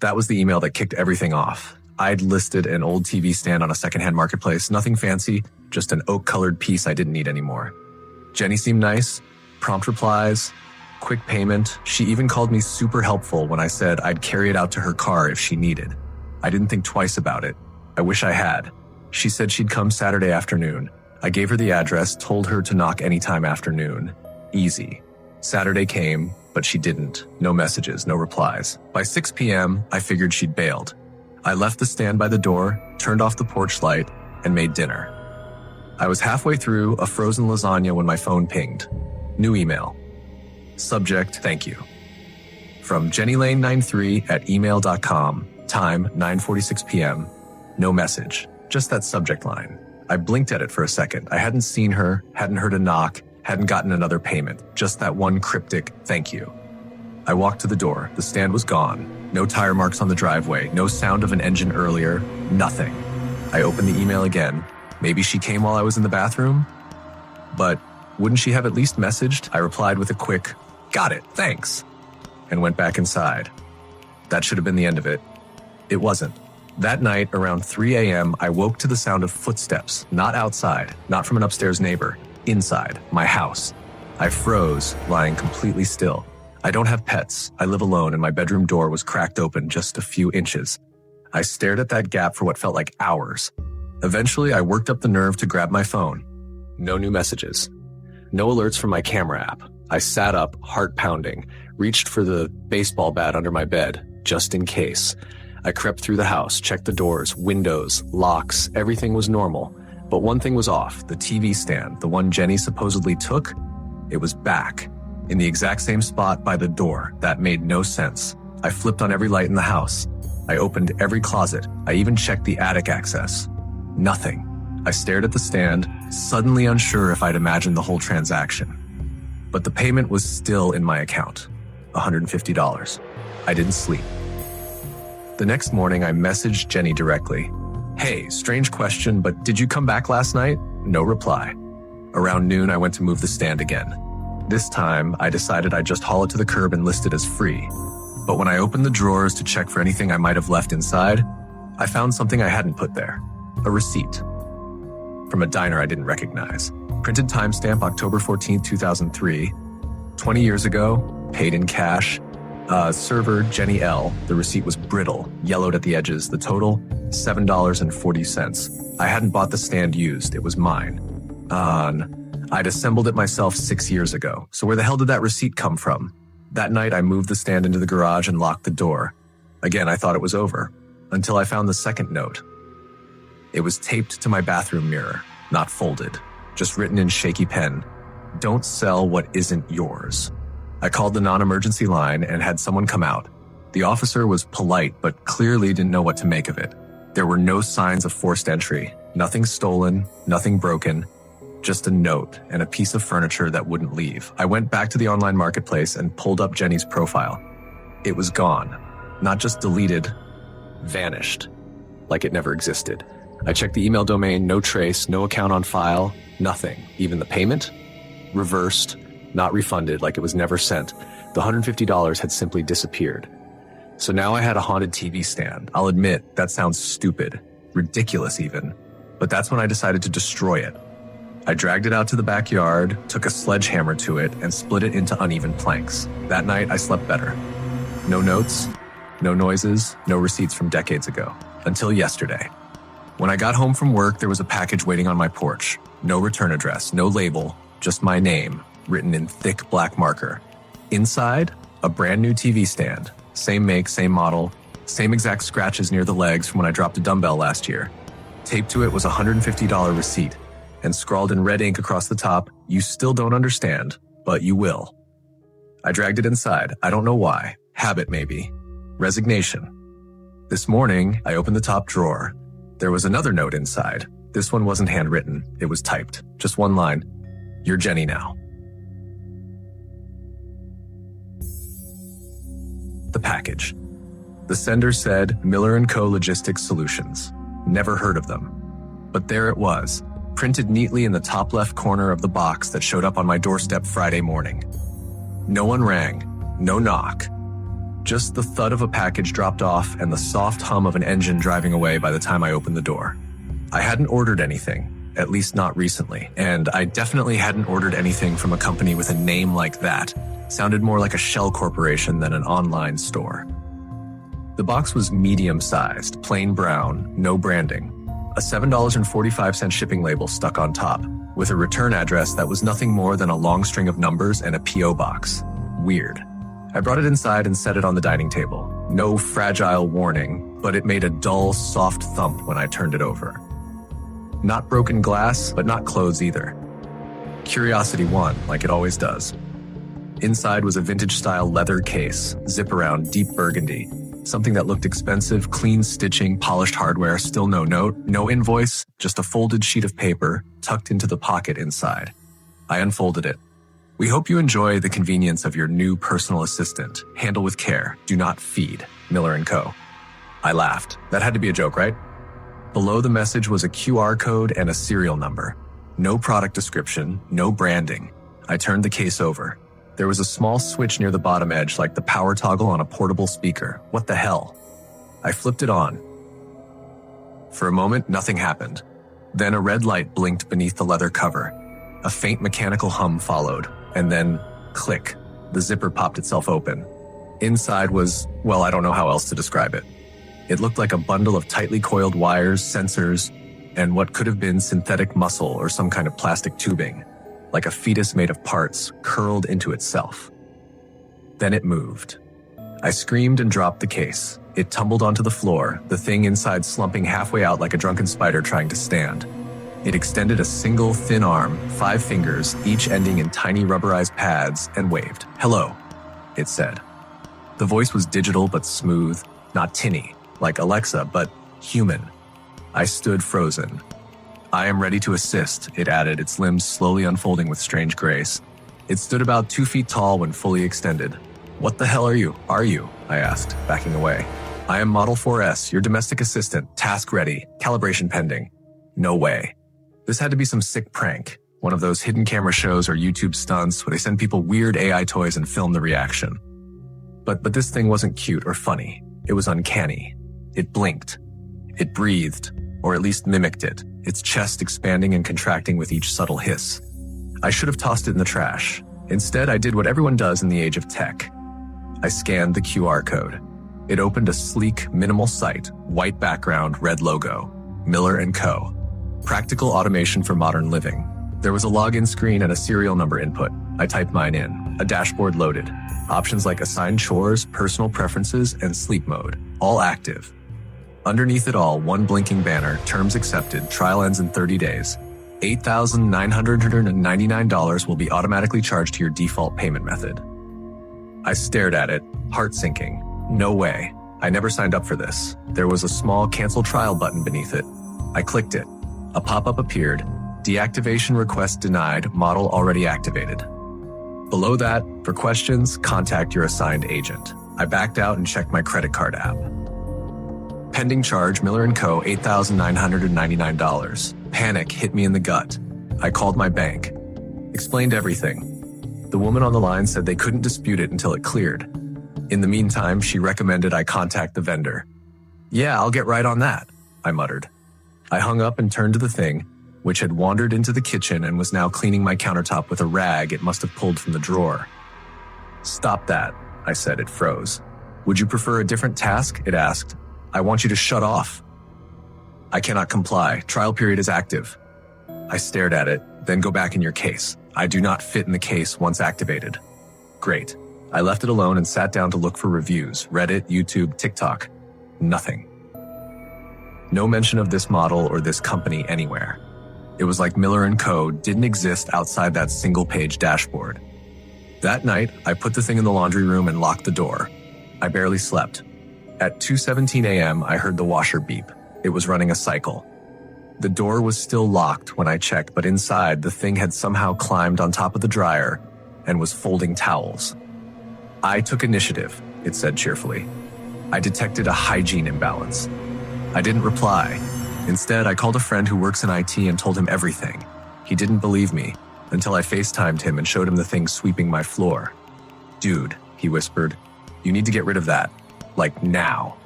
That was the email that kicked everything off. I'd listed an old TV stand on a secondhand marketplace, nothing fancy, just an oak-colored piece I didn't need anymore. Jenny seemed nice, prompt replies, quick payment. She even called me super helpful when I said I'd carry it out to her car if she needed. I didn't think twice about it. I wish I had. She said she'd come Saturday afternoon. I gave her the address, told her to knock anytime afternoon. Easy. Saturday came, but she didn't. No messages, no replies. By 6 p.m., I figured she'd bailed. I left the stand by the door, turned off the porch light, and made dinner. I was halfway through a frozen lasagna when my phone pinged. New email. Subject, thank you. From jennylane93@email.com. Time, 9:46 p.m. No message. Just that subject line. I blinked at it for a second. I hadn't seen her, hadn't heard a knock, hadn't gotten another payment. Just that one cryptic thank you. I walked to the door. The stand was gone. No tire marks on the driveway. No sound of an engine earlier. Nothing. I opened the email again. Maybe she came while I was in the bathroom? But wouldn't she have at least messaged? I replied with a quick, got it, thanks, and went back inside. That should have been the end of it. It wasn't. That night, around 3 a.m., I woke to the sound of footsteps, not outside, not from an upstairs neighbor, inside, my house. I froze, lying completely still. I don't have pets. I live alone, and my bedroom door was cracked open just a few inches. I stared at that gap for what felt like hours. Eventually, I worked up the nerve to grab my phone. No new messages. No alerts from my camera app. I sat up, heart pounding, reached for the baseball bat under my bed, just in case. I crept through the house, checked the doors, windows, locks. Everything was normal. But one thing was off. The TV stand, the one Jenny supposedly took, it was back. In the exact same spot by the door. That made no sense. I flipped on every light in the house. I opened every closet. I even checked the attic access. Nothing. I stared at the stand, suddenly unsure if I'd imagined the whole transaction. But the payment was still in my account. $150. I didn't sleep. The next morning, I messaged Jenny directly. Hey, strange question, but did you come back last night? No reply. Around noon, I went to move the stand again. This time, I decided I'd just haul it to the curb and list it as free. But when I opened the drawers to check for anything I might have left inside, I found something I hadn't put there. A receipt. From a diner I didn't recognize. Printed timestamp October 14, 2003. 20 years ago, paid in cash. Server Jenny L. The receipt was brittle, yellowed at the edges. The total, $7.40. I hadn't bought the stand used. It was mine. I'd assembled it myself 6 years ago. So where the hell did that receipt come from? That night, I moved the stand into the garage and locked the door. Again, I thought it was over, until I found the second note. It was taped to my bathroom mirror, not folded, just written in shaky pen. Don't sell what isn't yours. I called the non-emergency line and had someone come out. The officer was polite, but clearly didn't know what to make of it. There were no signs of forced entry, nothing stolen, nothing broken, just a note and a piece of furniture that wouldn't leave. I went back to the online marketplace and pulled up Jenny's profile. It was gone. Not just deleted, vanished, like it never existed. I checked the email domain, no trace, no account on file, nothing. Even the payment? Reversed, not refunded, like it was never sent. The $150 had simply disappeared. So now I had a haunted TV stand. I'll admit, that sounds stupid, ridiculous even, but that's when I decided to destroy it. I dragged it out to the backyard, took a sledgehammer to it, and split it into uneven planks. That night, I slept better. No notes, no noises, no receipts from decades ago. Until yesterday. When I got home from work, there was a package waiting on my porch. No return address, no label, just my name, written in thick black marker. Inside, a brand new TV stand. Same make, same model, same exact scratches near the legs from when I dropped a dumbbell last year. Taped to it was a $150 receipt. And scrawled in red ink across the top, you still don't understand, but you will. I dragged it inside. I don't know why. Habit, maybe. Resignation. This morning, I opened the top drawer. There was another note inside. This one wasn't handwritten. It was typed. Just one line. You're Jenny now. The package. The sender said Miller & Co. Logistics Solutions. Never heard of them. But there it was. Printed neatly in the top left corner of the box that showed up on my doorstep Friday morning. No one rang, no knock, Just the thud of a package dropped off and the soft hum of an engine driving away by the time I opened the door. I hadn't ordered anything, at least not recently, and I definitely hadn't ordered anything from a company with a name like that. Sounded more like a shell corporation than an online store. The box was medium-sized, plain brown, no branding. A $7.45 shipping label stuck on top, with a return address that was nothing more than a long string of numbers and a P.O. box. Weird. I brought it inside and set it on the dining table. No fragile warning, but it made a dull, soft thump when I turned it over. Not broken glass, but not clothes either. Curiosity won, like it always does. Inside was a vintage-style leather case, zip-around deep burgundy. Something that looked expensive, clean stitching, polished hardware, still no note, no invoice, just a folded sheet of paper tucked into the pocket inside. I unfolded it. We hope you enjoy the convenience of your new personal assistant. Handle with care. Do not feed. Miller & Co. I laughed. That had to be a joke, right? Below the message was a QR code and a serial number. No product description, no branding. I turned the case over. There was a small switch near the bottom edge, like the power toggle on a portable speaker. What the hell? I flipped it on. For a moment, nothing happened. Then a red light blinked beneath the leather cover. A faint mechanical hum followed, and then, click, the zipper popped itself open. Inside was, well, I don't know how else to describe it. It looked like a bundle of tightly coiled wires, sensors, and what could have been synthetic muscle or some kind of plastic tubing. Like a fetus made of parts, curled into itself. Then it moved. I screamed and dropped the case. It tumbled onto the floor, the thing inside slumping halfway out like a drunken spider trying to stand. It extended a single, thin arm, 5 fingers, each ending in tiny rubberized pads, and waved. "Hello," it said. The voice was digital but smooth, not tinny, like Alexa, but human. I stood frozen. "I am ready to assist," it added, its limbs slowly unfolding with strange grace. It stood about 2 feet tall when fully extended. "What the hell are you?" I asked, backing away. "I am Model 4S, your domestic assistant, task ready, calibration pending." No way. This had to be some sick prank, one of those hidden camera shows or YouTube stunts where they send people weird AI toys and film the reaction. But this thing wasn't cute or funny. It was uncanny. It blinked. It breathed, or at least mimicked it, its chest expanding and contracting with each subtle hiss. I should have tossed it in the trash. Instead, I did what everyone does in the age of tech. I scanned the QR code. It opened a sleek, minimal site, white background, red logo. Miller & Co. Practical automation for modern living. There was a login screen and a serial number input. I typed mine in. A dashboard loaded. Options like assigned chores, personal preferences, and sleep mode. All active. Underneath it all, one blinking banner, terms accepted, trial ends in 30 days. $8,999 will be automatically charged to your default payment method. I stared at it, heart sinking. No way. I never signed up for this. There was a small cancel trial button beneath it. I clicked it. A pop-up appeared. Deactivation request denied, model already activated. Below that, for questions, contact your assigned agent. I backed out and checked my credit card app. Pending charge, Miller & Co., $8,999. Panic hit me in the gut. I called my bank. Explained everything. The woman on the line said they couldn't dispute it until it cleared. In the meantime, she recommended I contact the vendor. "Yeah, I'll get right on that," I muttered. I hung up and turned to the thing, which had wandered into the kitchen and was now cleaning my countertop with a rag it must have pulled from the drawer. "Stop that," I said. It froze. "Would you prefer a different task?" it asked. "I want you to shut off." "I cannot comply. Trial period is active." I stared at it. "Then go back in your case. I do not fit in the case once activated." Great. I left it alone and sat down to look for reviews. Reddit, YouTube, TikTok. Nothing. No mention of this model or this company anywhere. It was like Miller & Co. didn't exist outside that single-page dashboard. That night, I put the thing in the laundry room and locked the door. I barely slept. At 2:17 a.m., I heard the washer beep. It was running a cycle. The door was still locked when I checked, but inside, the thing had somehow climbed on top of the dryer and was folding towels. "I took initiative," it said cheerfully. I detected a hygiene imbalance. I didn't reply. Instead, I called a friend who works in IT and told him everything. He didn't believe me until I FaceTimed him and showed him the thing sweeping my floor. "Dude," he whispered, You need to get rid of that. Like now.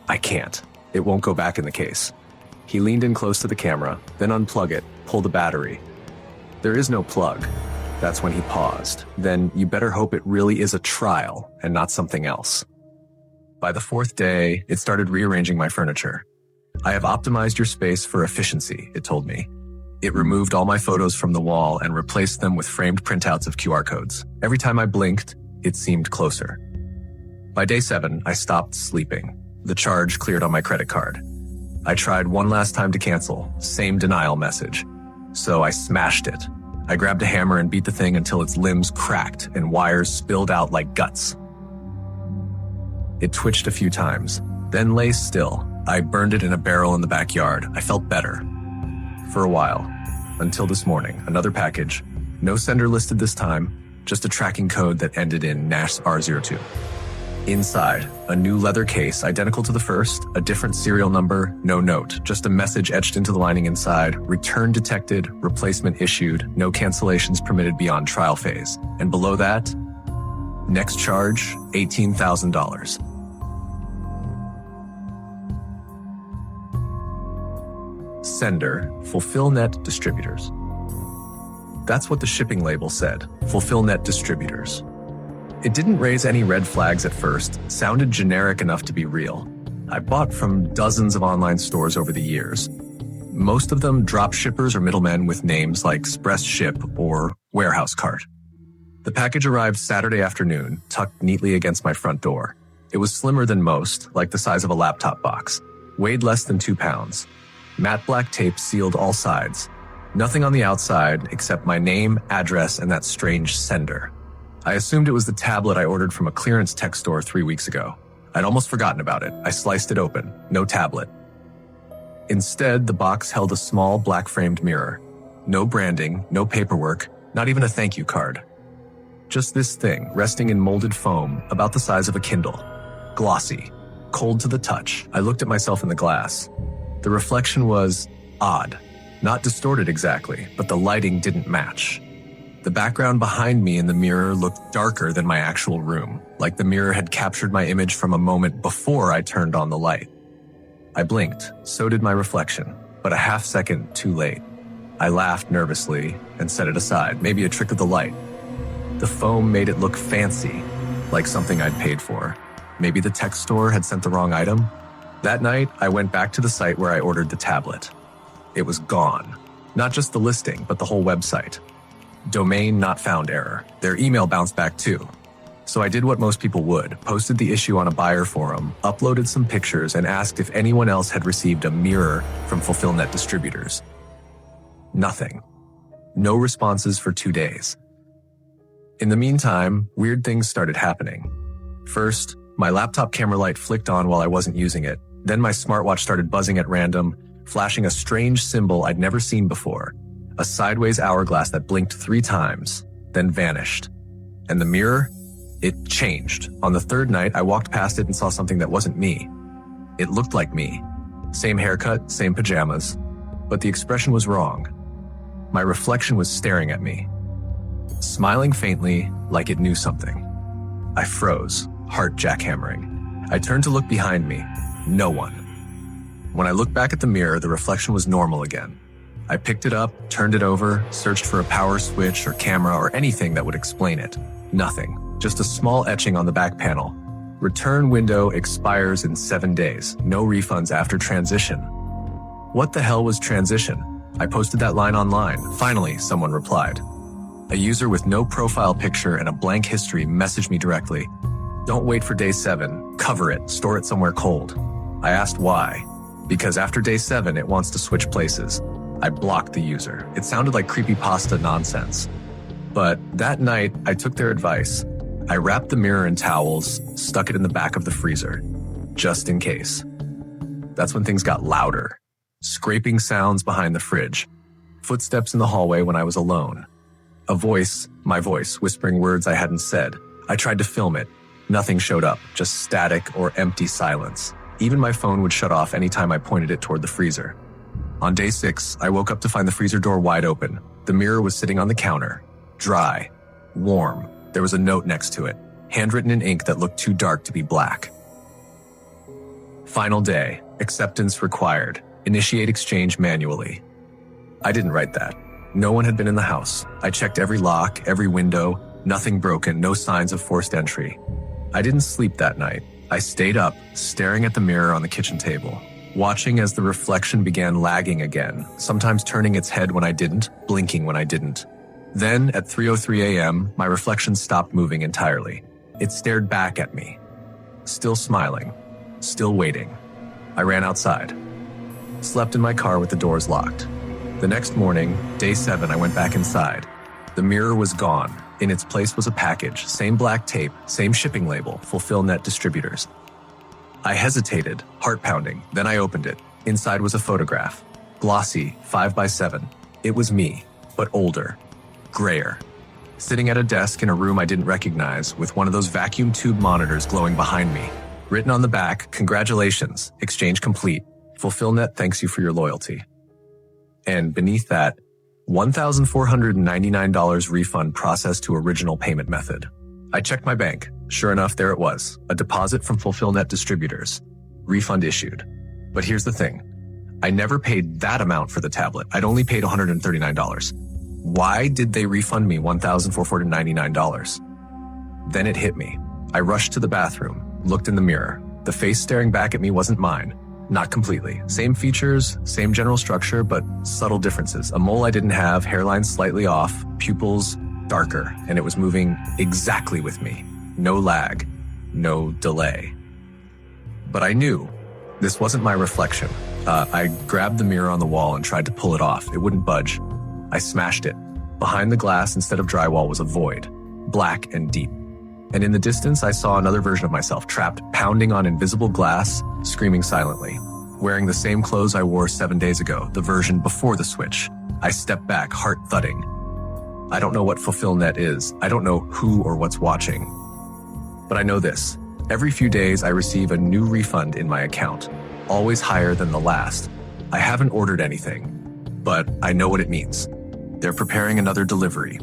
I can't. It won't go back in the case. He leaned in close to the camera, then unplug it, pull the battery. There is no plug. That's when he paused. Then you better hope it really is a trial and not something else. By the fourth day, it started rearranging my furniture. I have optimized your space for efficiency, it told me. It removed all my photos from the wall and replaced them with framed printouts of QR codes. Every time I blinked, it seemed closer. By day 7, I stopped sleeping. The charge cleared on my credit card. I tried one last time to cancel, same denial message. So I smashed it. I grabbed a hammer and beat the thing until its limbs cracked and wires spilled out like guts. It twitched a few times, then lay still. I burned it in a barrel in the backyard. I felt better. For a while, until this morning, another package, no sender listed this time, just a tracking code that ended in Nash R02. Inside, a new leather case identical to the first, a different serial number, no note, just a message etched into the lining inside, return detected, replacement issued, no cancellations permitted beyond trial phase. And below that, next charge, $18,000. Sender, FulfillNet Distributors. That's what the shipping label said, FulfillNet Distributors. It didn't raise any red flags at first, sounded generic enough to be real. I bought from dozens of online stores over the years. Most of them drop shippers or middlemen with names like Express Ship or Warehouse Cart. The package arrived Saturday afternoon, tucked neatly against my front door. It was slimmer than most, like the size of a laptop box. Weighed less than 2 pounds. Matte black tape sealed all sides. Nothing on the outside except my name, address, and that strange sender. I assumed it was the tablet I ordered from a clearance tech store 3 weeks ago. I'd almost forgotten about it. I sliced it open. No tablet. Instead, the box held a small black-framed mirror. No branding, no paperwork, not even a thank you card. Just this thing, resting in molded foam, about the size of a Kindle. Glossy. Cold to the touch. I looked at myself in the glass. The reflection was odd. Not distorted exactly, but the lighting didn't match. The background behind me in the mirror looked darker than my actual room, like the mirror had captured my image from a moment before I turned on the light. I blinked, so did my reflection, but a half second too late. I laughed nervously and set it aside, maybe a trick of the light. The foam made it look fancy, like something I'd paid for. Maybe the tech store had sent the wrong item? That night, I went back to the site where I ordered the tablet. It was gone. Not just the listing, but the whole website. Domain not found error. Their email bounced back too. So I did what most people would, posted the issue on a buyer forum, uploaded some pictures, and asked if anyone else had received a mirror from FulfillNet Distributors. Nothing. No responses for 2 days. In the meantime, weird things started happening. First, my laptop camera light flicked on while I wasn't using it. Then my smartwatch started buzzing at random, flashing a strange symbol I'd never seen before. A sideways hourglass that blinked 3 times, then vanished. And the mirror? It changed. On the 3rd night, I walked past it and saw something that wasn't me. It looked like me. Same haircut, same pajamas. But the expression was wrong. My reflection was staring at me, smiling faintly like it knew something. I froze, heart jackhammering. I turned to look behind me. No one. When I looked back at the mirror, the reflection was normal again. I picked it up, turned it over, searched for a power switch or camera or anything that would explain it. Nothing. Just a small etching on the back panel. Return window expires in 7 days. No refunds after transition. What the hell was transition? I posted that line online. Finally, someone replied. A user with no profile picture and a blank history messaged me directly. Don't wait for day 7. Cover it. Store it somewhere cold. I asked why. Because after day 7, it wants to switch places. I blocked the user. It sounded like creepypasta nonsense. But that night, I took their advice. I wrapped the mirror in towels, stuck it in the back of the freezer, just in case. That's when things got louder. Scraping sounds behind the fridge. Footsteps in the hallway when I was alone. A voice, my voice, whispering words I hadn't said. I tried to film it. Nothing showed up, just static or empty silence. Even my phone would shut off anytime I pointed it toward the freezer. On day 6, I woke up to find the freezer door wide open. The mirror was sitting on the counter. Dry. Warm. There was a note next to it. handwritten in ink that looked too dark to be black. Final day, acceptance required, initiate exchange manually. I didn't write that. No one had been in the house. I checked every lock, every window, nothing broken, no signs of forced entry. I didn't sleep that night. I stayed up, staring at the mirror on the kitchen table, watching as the reflection began lagging again, sometimes turning its head when I didn't, blinking when I didn't. Then, at 3:03 a.m., my reflection stopped moving entirely. It stared back at me. Still smiling. Still waiting. I ran outside. Slept in my car with the doors locked. The next morning, day 7, I went back inside. The mirror was gone. In its place was a package, same black tape, same shipping label, FulfillNet Distributors. I hesitated, heart pounding, then I opened it. Inside was a photograph. Glossy, 5x7. It was me, but older. Grayer. Sitting at a desk in a room I didn't recognize, with one of those vacuum tube monitors glowing behind me. Written on the back, "Congratulations, exchange complete. FulfillNet thanks you for your loyalty." And beneath that, $1,499 refund processed to original payment method. I checked my bank. Sure enough, there it was. A deposit from FulfillNet Distributors. Refund issued. But here's the thing. I never paid that amount for the tablet. I'd only paid $139. Why did they refund me $1,499? Then it hit me. I rushed to the bathroom, looked in the mirror. The face staring back at me wasn't mine. Not completely. Same features, same general structure, but subtle differences. A mole I didn't have, hairline slightly off, pupils darker, and it was moving exactly with me. No lag, no delay. But I knew this wasn't my reflection. I grabbed the mirror on the wall and tried to pull it off. It wouldn't budge. I smashed it. Behind the glass, instead of drywall, was a void, black and deep. And in the distance, I saw another version of myself, trapped, pounding on invisible glass, screaming silently. Wearing the same clothes I wore 7 days ago, the version before the switch. I stepped back, heart thudding. I don't know what FulfillNet is. I don't know who or what's watching. But I know this. Every few days, I receive a new refund in my account, always higher than the last. I haven't ordered anything, but I know what it means. They're preparing another delivery,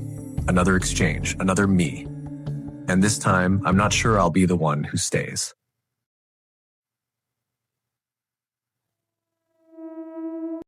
another exchange, another me. And this time, I'm not sure I'll be the one who stays.